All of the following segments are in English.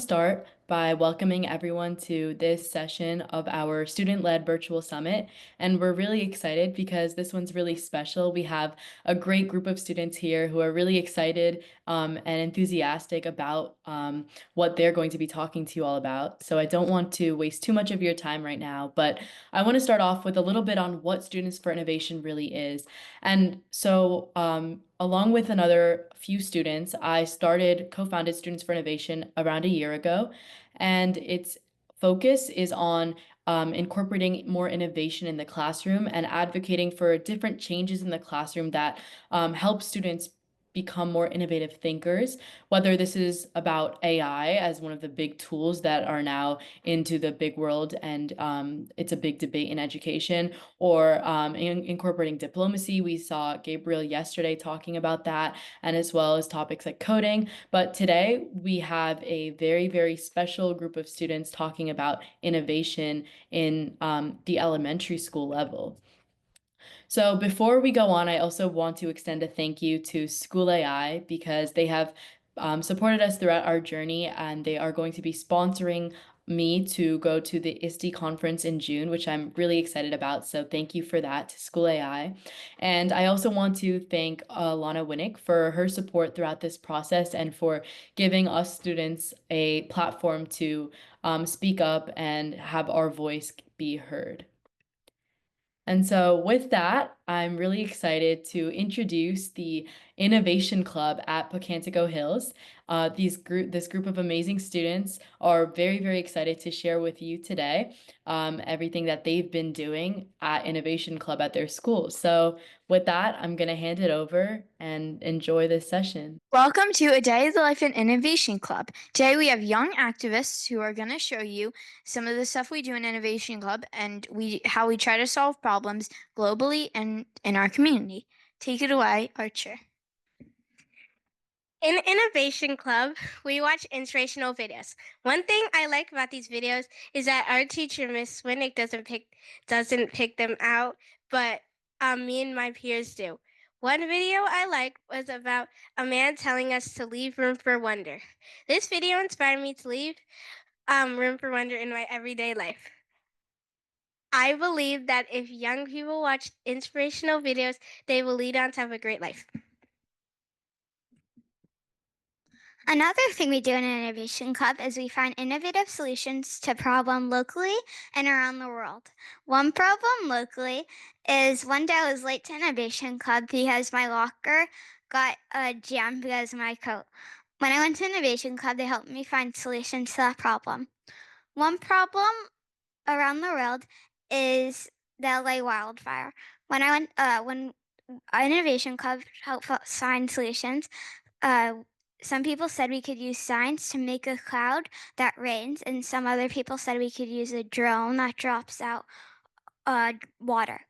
start by welcoming everyone to this session of our student-led virtual summit. And we're really excited because this one's really special. We have a great group of students here who are really excited and enthusiastic about what they're going to be talking to you all about. So I don't want to waste too much of your time right now, but I want to start off with a little bit on what Students for Innovation really is. And so along with another few students, I co-founded Students for Innovation around a year ago, and its focus is on incorporating more innovation in the classroom and advocating for different changes in the classroom that help students become more innovative thinkers, whether this is about AI as one of the big tools that are now into the big world and it's a big debate in education, or incorporating diplomacy. We saw Gabriel yesterday talking about that, and as well as topics like coding. But today we have a very, very special group of students talking about innovation in the elementary school level. So before we go on, I also want to extend a thank you to School AI because they have supported us throughout our journey, and they are going to be sponsoring me to go to the ISTE conference in June, which I'm really excited about. So thank you for that to School AI. And I also want to thank Lana Winnick for her support throughout this process and for giving us students a platform to speak up and have our voice be heard. And so, with that, I'm really excited to introduce the Innovation Club at Pocantico Hills. This group of amazing students are very, very excited to share with you today everything that they've been doing at Innovation Club at their school. So, with that, I'm going to hand it over and enjoy this session. Welcome to A Day of the Life and Innovation Club. Today we have young activists who are going to show you some of the stuff we do in Innovation Club and how we try to solve problems globally and in our community. Take it away, Archer. In Innovation Club, we watch inspirational videos. One thing I like about these videos is that our teacher, Miss Winnick, doesn't pick them out, but me and my peers do. One video I liked was about a man telling us to leave room for wonder. This video inspired me to leave room for wonder in my everyday life. I believe that if young people watch inspirational videos, they will lead on to have a great life. Another thing we do in an Innovation Club is we find innovative solutions to problems locally and around the world. One problem locally is one day I was late to Innovation Club because my locker got jammed because of my coat. When I went to Innovation Club, they helped me find solutions to that problem. One problem around the world is the LA wildfire. When Innovation Club helped find solutions, some people said we could use science to make a cloud that rains, and some other people said we could use a drone that drops out water.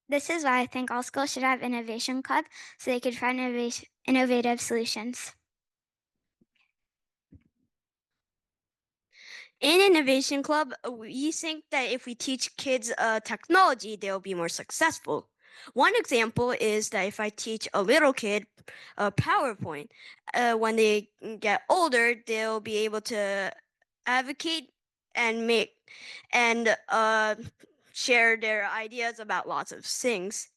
This is why I think all schools should have Innovation Club so they could find innovative solutions. In Innovation Club, we think that if we teach kids technology, they'll be more successful. One example is that if I teach a little kid PowerPoint, when they get older, they'll be able to advocate and share their ideas about lots of things.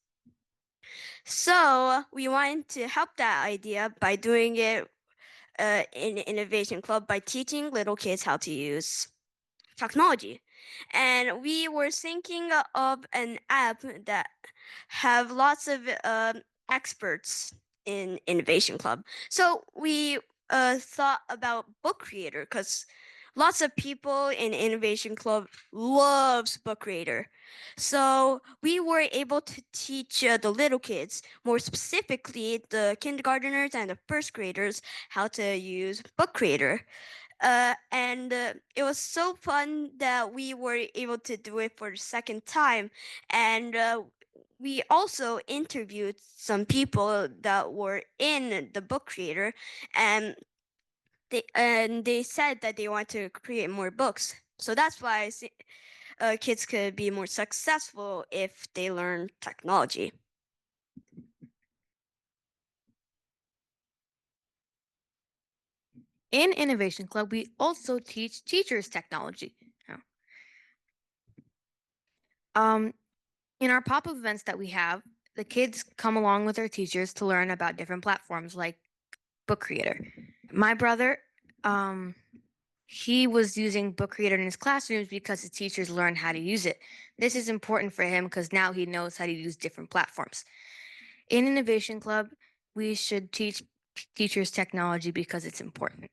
So we wanted to help that idea by doing it in Innovation Club by teaching little kids how to use technology. And we were thinking of an app that have lots of experts in Innovation Club. So we thought about Book Creator because lots of people in Innovation Club loves Book Creator. So we were able to teach the little kids, more specifically the kindergarteners and the first graders, how to use Book Creator. And it was so fun that we were able to do it for the second time. And we also interviewed some people that were in the Book Creator, and they said that they want to create more books. So that's why kids could be more successful if they learn technology. In Innovation Club, we also teach teachers technology. In our pop-up events that we have, the kids come along with their teachers to learn about different platforms like Book Creator. My brother, he was using Book Creator in his classrooms because his teachers learned how to use it. This is important for him because now he knows how to use different platforms. In Innovation Club, we should teach teachers technology because it's important.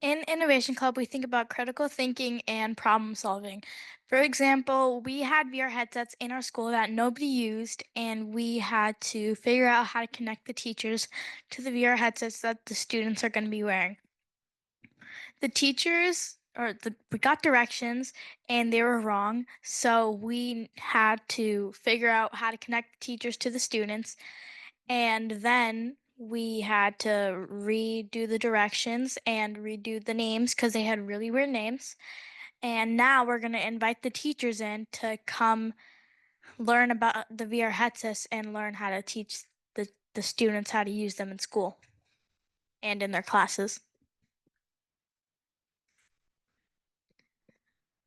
In Innovation Club, we think about critical thinking and problem solving. For example, we had VR headsets in our school that nobody used, and we had to figure out how to connect the teachers to the VR headsets that the students are going to be wearing. The teachers we got directions and they were wrong, so we had to figure out how to connect the teachers to the students, and then we had to redo the directions and redo the names because they had really weird names. And now we're going to invite the teachers in to come learn about the VR headsets and learn how to teach the students how to use them in school and in their classes.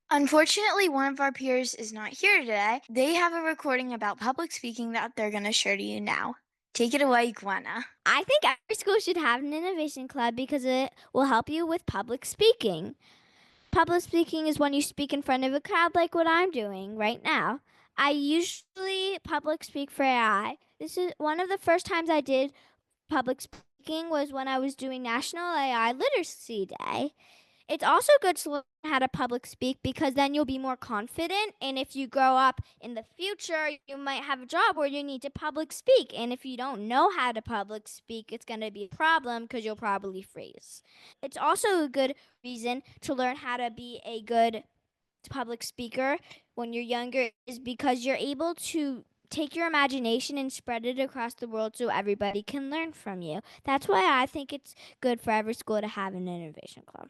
Unfortunately, one of our peers is not here today. They have a recording about public speaking that they're going to share to you now. Take it away, Gwenna. I think every school should have an innovation club because it will help you with public speaking. Public speaking is when you speak in front of a crowd like what I'm doing right now. I usually public speak for AI. This is one of the first times I did public speaking was when I was doing National AI Literacy Day. It's also good to learn how to public speak because then you'll be more confident. And if you grow up in the future, you might have a job where you need to public speak. And if you don't know how to public speak, it's going to be a problem because you'll probably freeze. It's also a good reason to learn how to be a good public speaker when you're younger is because you're able to take your imagination and spread it across the world so everybody can learn from you. That's why I think it's good for every school to have an innovation club.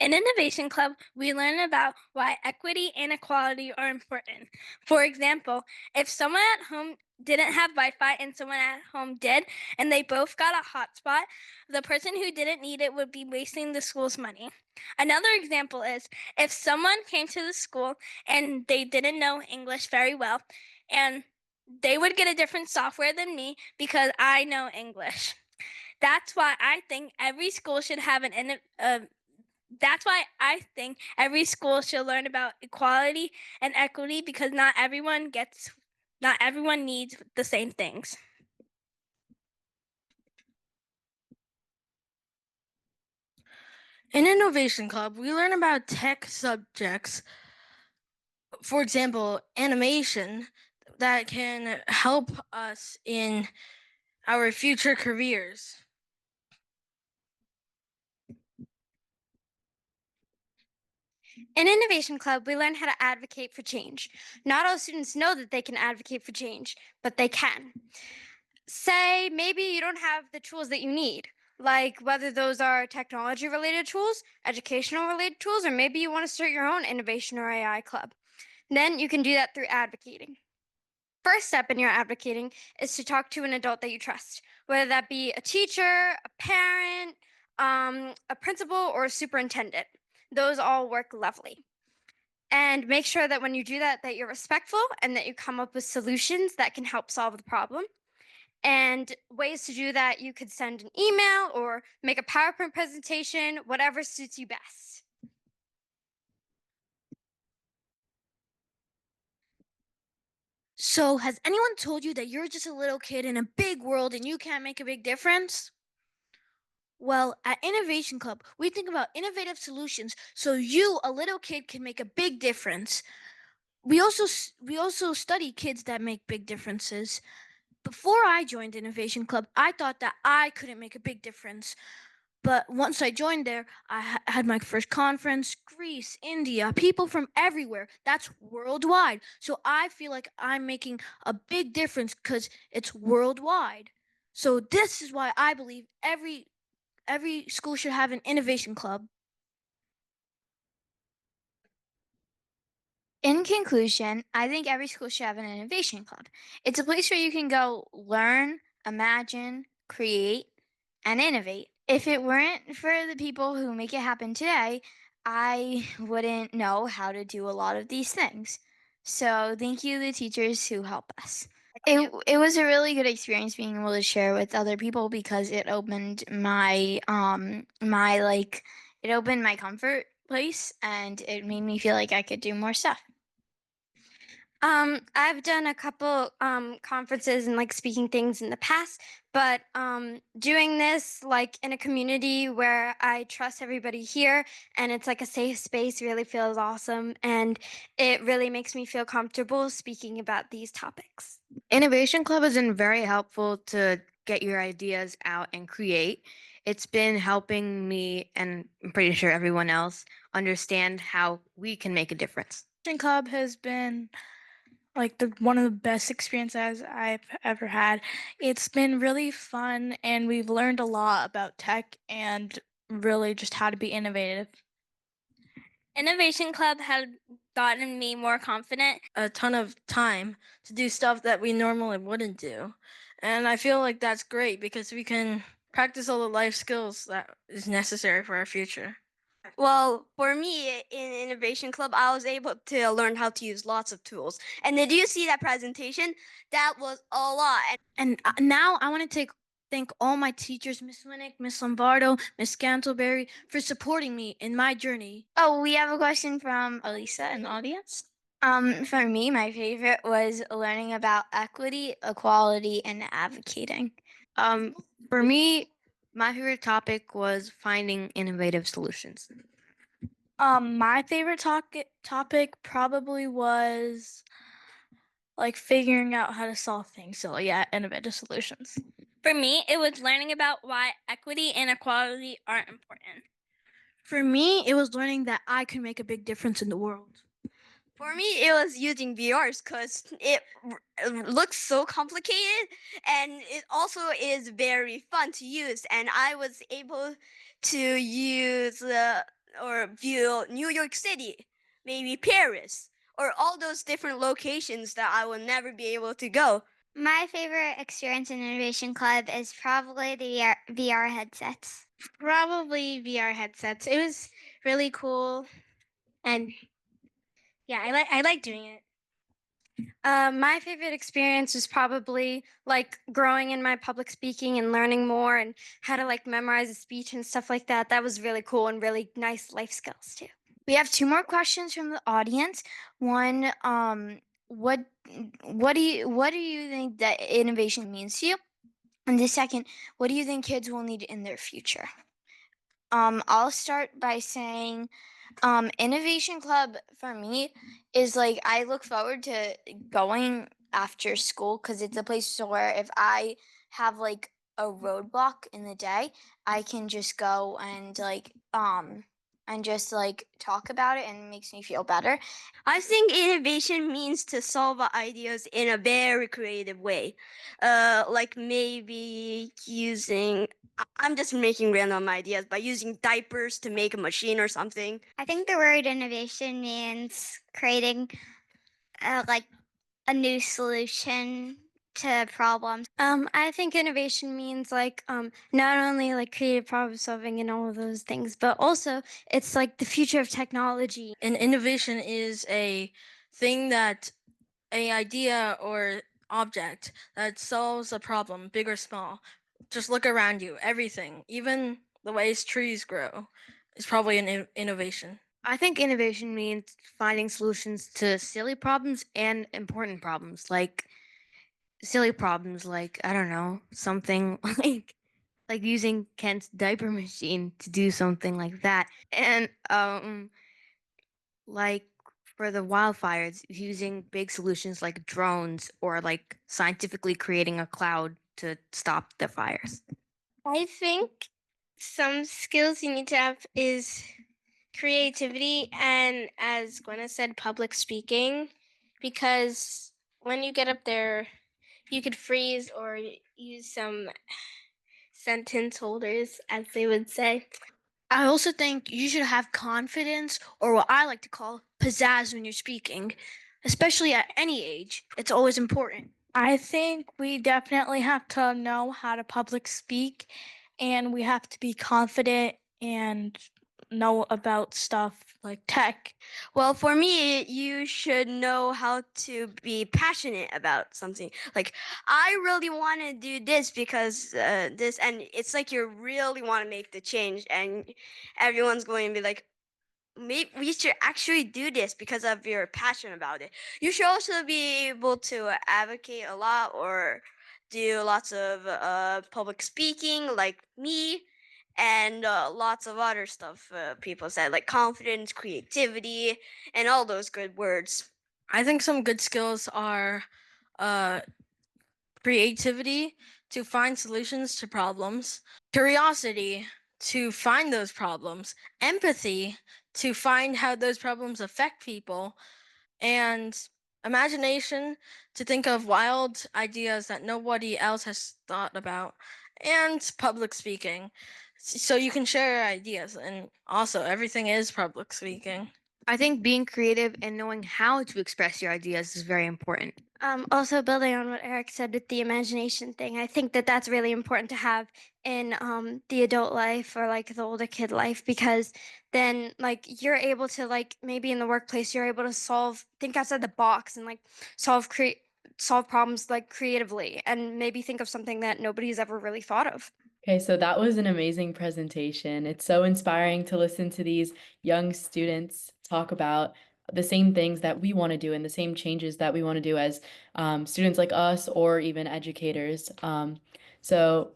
In Innovation Club, we learn about why equity and equality are important. For example, if someone at home didn't have Wi-Fi and someone at home did, and they both got a hotspot, the person who didn't need it would be wasting the school's money. Another example is if someone came to the school and they didn't know English very well, and they would get a different software than me because I know English. That's why I think every school should have that's why I think every school should learn about equality and equity because not everyone needs the same things. In Innovation Club, we learn about tech subjects, for example, animation, that can help us in our future careers. In Innovation Club, we learn how to advocate for change. Not all students know that they can advocate for change, but they can. Say maybe you don't have the tools that you need, like whether those are technology related tools, educational related tools, or maybe you want to start your own innovation or AI club. Then you can do that through advocating. First step in your advocating is to talk to an adult that you trust, whether that be a teacher, a parent, a principal, or a superintendent. Those all work lovely. And make sure that when you do that, that you're respectful and that you come up with solutions that can help solve the problem. And ways to do that, you could send an email or make a PowerPoint presentation, whatever suits you best. So, has anyone told you that you're just a little kid in a big world and you can't make a big difference? Well, at Innovation Club, we think about innovative solutions so you, a little kid, can make a big difference. We also study kids that make big differences. Before I joined Innovation Club, I thought that I couldn't make a big difference. But once I joined there, I had my first conference, Greece, India, people from everywhere. That's worldwide. So I feel like I'm making a big difference because it's worldwide. So this is why I believe every school should have an innovation club. In conclusion, I think every school should have an innovation club. It's a place where you can go learn, imagine, create, and innovate. If it weren't for the people who make it happen today, I wouldn't know how to do a lot of these things. So thank you to the teachers who help us. It was a really good experience being able to share with other people because it opened my it opened my comfort place and it made me feel like I could do more stuff. I've done a couple conferences and like speaking things in the past, but doing this like in a community where I trust everybody here and it's like a safe space really feels awesome, and it really makes me feel comfortable speaking about these topics. Innovation Club has been very helpful to get your ideas out and create. It's been helping me, and I'm pretty sure everyone else, understand how we can make a difference. Innovation Club has been like one of the best experiences I've ever had. It's been really fun, and we've learned a lot about tech and really just how to be innovative. Innovation Club had gotten me more confident. A ton of time to do stuff that we normally wouldn't do. And I feel like that's great because we can practice all the life skills that is necessary for our future. Well, for me in Innovation Club, I was able to learn how to use lots of tools. And did you see that presentation? That was a lot. And now I want to thank all my teachers, Miss Winnick, Miss Lombardo, Miss Scantleberry, for supporting me in my journey. Oh, we have a question from Elisa in the audience. For me, my favorite was learning about equity, equality, and advocating. For me, my favorite topic was finding innovative solutions. My favorite topic probably was like figuring out how to solve things. So yeah, innovative solutions. For me, it was learning about why equity and equality are important. For me, it was learning that I could make a big difference in the world. For me, it was using VRs because it looks so complicated and it also is very fun to use. And I was able to use or view New York City, maybe Paris, or all those different locations that I will never be able to go. My favorite experience in Innovation Club is probably the VR headsets. Probably VR headsets. It was really cool, and yeah, I like doing it. My favorite experience was probably like growing in my public speaking and learning more and how to like memorize a speech and stuff like that. That was really cool and really nice life skills too. We have two more questions from the audience. One, what do you think that innovation means to you? And the second, what do you think kids will need in their future? I'll start by saying Innovation Club for me is like I look forward to going after school because it's a place where if I have like a roadblock in the day, I can just go and just like talk about it and it makes me feel better. I think innovation means to solve ideas in a very creative way. Like maybe using, I'm just making random ideas, by using diapers to make a machine or something. I think the word innovation means creating like a new solution to problems. I think innovation means like not only like creative problem solving and all of those things, but also it's like the future of technology. And innovation is a thing that a idea or object that solves a problem, big or small. Just look around you, everything, even the ways trees grow, is probably an innovation. I think innovation means finding solutions to silly problems and important problems. Like silly problems, like I don't know, something like using Kent's diaper machine to do something like that, and like for the wildfires, using big solutions like drones or like scientifically creating a cloud to stop the fires. I think some skills you need to have is creativity and, as Gwenna said, public speaking, because when you get up there, you could freeze or use some sentence holders, as they would say. I also think you should have confidence, or what I like to call pizzazz, when you're speaking, especially at any age. It's always important. I think we definitely have to know how to public speak, and we have to be confident and know about stuff like tech. Well, for me, you should know how to be passionate about something. Like, I really want to do this because this, and it's like you really want to make the change, and everyone's going to be like, maybe we should actually do this because of your passion about it. You should also be able to advocate a lot or do lots of public speaking, like me, and lots of other stuff people said, like confidence, creativity, and all those good words. I think some good skills are uh, creativity to find solutions to problems, curiosity to find those problems, empathy to find how those problems affect people, and imagination to think of wild ideas that nobody else has thought about, and public speaking. So you can share your ideas, and also everything is public speaking. I think being creative and knowing how to express your ideas is very important. Also, building on what Eric said with the imagination thing, I think that that's really important to have in the adult life or like the older kid life, because then like you're able to, like, maybe in the workplace you're able to think outside the box and like solve problems like creatively, and maybe think of something that nobody's ever really thought of. Okay, so that was an amazing presentation. It's so inspiring to listen to these young students talk about the same things that we want to do and the same changes that we want to do as students like us or even educators. So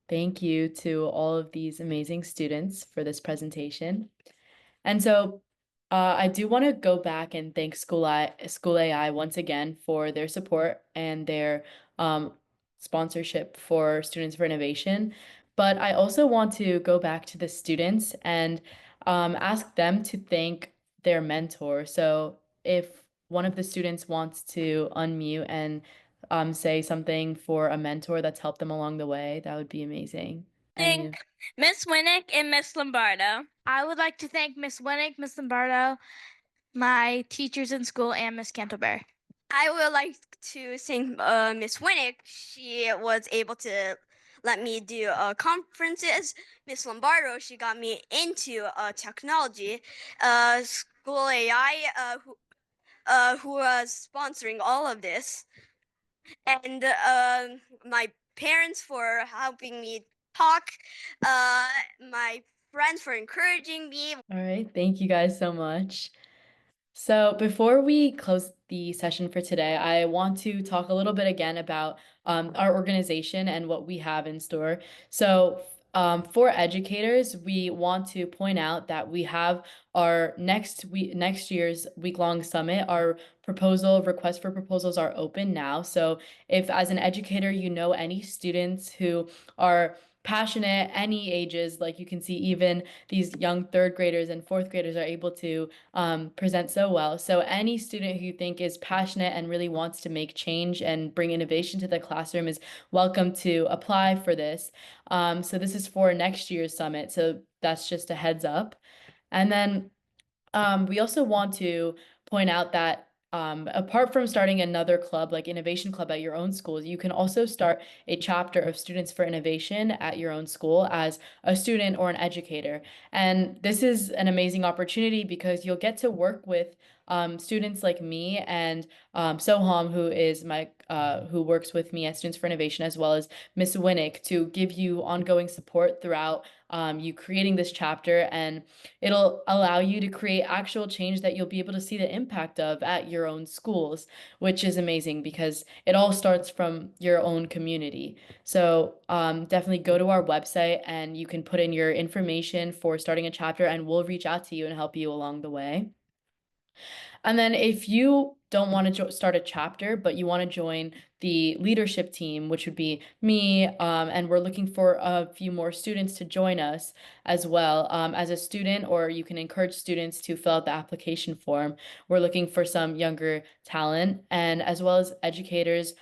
thank you to all of these amazing students for this presentation. And so I do want to go back and thank School AI once again for their support and their um, sponsorship for Students for Innovation. But I also want to go back to the students and ask them to thank their mentor. So if one of the students wants to unmute and say something for a mentor that's helped them along the way, that would be amazing. Thank Miss Winnick and Miss Lombardo. I would like to thank Miss Winnick, Miss Lombardo, my teachers in school, and Miss Canterbury. I would like to thank Miss Winnick. She was able to let me do conferences. Miss Lombardo, she got me into technology. School AI, who was sponsoring all of this, and my parents for helping me talk. My friends for encouraging me. All right, thank you guys so much. So before we close the session for today, I want to talk a little bit again about our organization and what we have in store. So for educators, we want to point out that we have our next year's week-long summit. Our request for proposals are open now. So if as an educator, you know any students who are passionate, any ages, like you can see even these young third graders and fourth graders are able to present so well. So any student who you think is passionate and really wants to make change and bring innovation to the classroom is welcome to apply for this. So this is for next year's summit. So that's just a heads up. And then we also want to point out that apart from starting another club like Innovation Club at your own school, you can also start a chapter of Students for Innovation at your own school as a student or an educator. And this is an amazing opportunity because you'll get to work with students like me and Soham, who is who works with me at Students for Innovation, as well as Miss Winnick, to give you ongoing support throughout you creating this chapter, and it'll allow you to create actual change that you'll be able to see the impact of at your own schools, which is amazing because it all starts from your own community. So definitely go to our website and you can put in your information for starting a chapter, and we'll reach out to you and help you along the way. And then if you don't want to start a chapter, but you want to join the leadership team, which would be me, and we're looking for a few more students to join us as well, as a student, or you can encourage students to fill out the application form. We're looking for some younger talent, and as well as educators.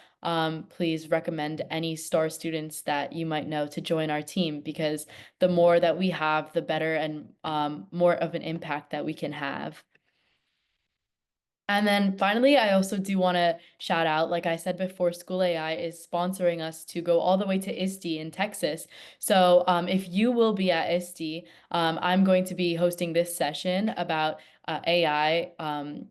Please recommend any STAR students that you might know to join our team, because the more that we have, the better and more of an impact that we can have. And then finally, I also do want to shout out, like I said before, School AI is sponsoring us to go all the way to ISTE in Texas. So if you will be at ISTE, I'm going to be hosting this session about AI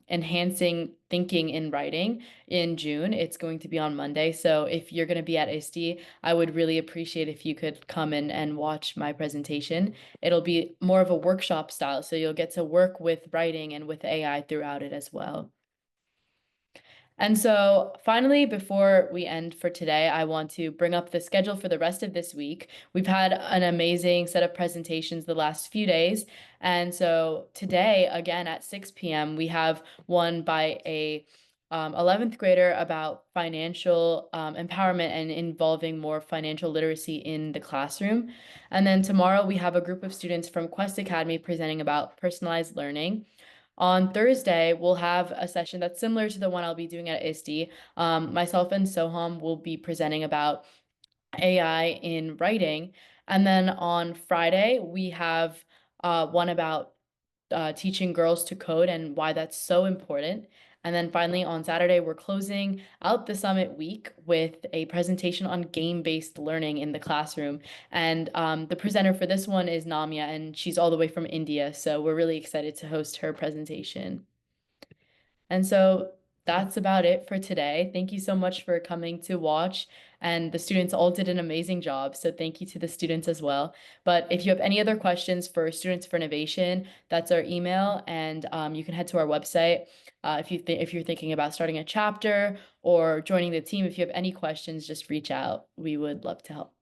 enhancing thinking in writing in June. It's going to be on Monday. So if you're going to be at ISTE, I would really appreciate if you could come in and watch my presentation. It'll be more of a workshop style, so you'll get to work with writing and with AI throughout it as well. And so finally, before we end for today, I want to bring up the schedule for the rest of this week. We've had an amazing set of presentations the last few days. And so today, again at 6 p.m., we have one by a 11th grader about financial empowerment and involving more financial literacy in the classroom. And then tomorrow we have a group of students from Quest Academy presenting about personalized learning. On Thursday, we'll have a session that's similar to the one I'll be doing at ISTE. Myself and Soham will be presenting about AI in writing. And then on Friday, we have one about teaching girls to code and why that's so important. And then finally, on Saturday, we're closing out the summit week with a presentation on game-based learning in the classroom. And the presenter for this one is Namya, and she's all the way from India. So we're really excited to host her presentation. And so that's about it for today. Thank you so much for coming to watch. And the students all did an amazing job. So thank you to the students as well. But if you have any other questions for Students for Innovation, that's our email. And you can head to our website if you're thinking about starting a chapter or joining the team. If you have any questions, just reach out. We would love to help.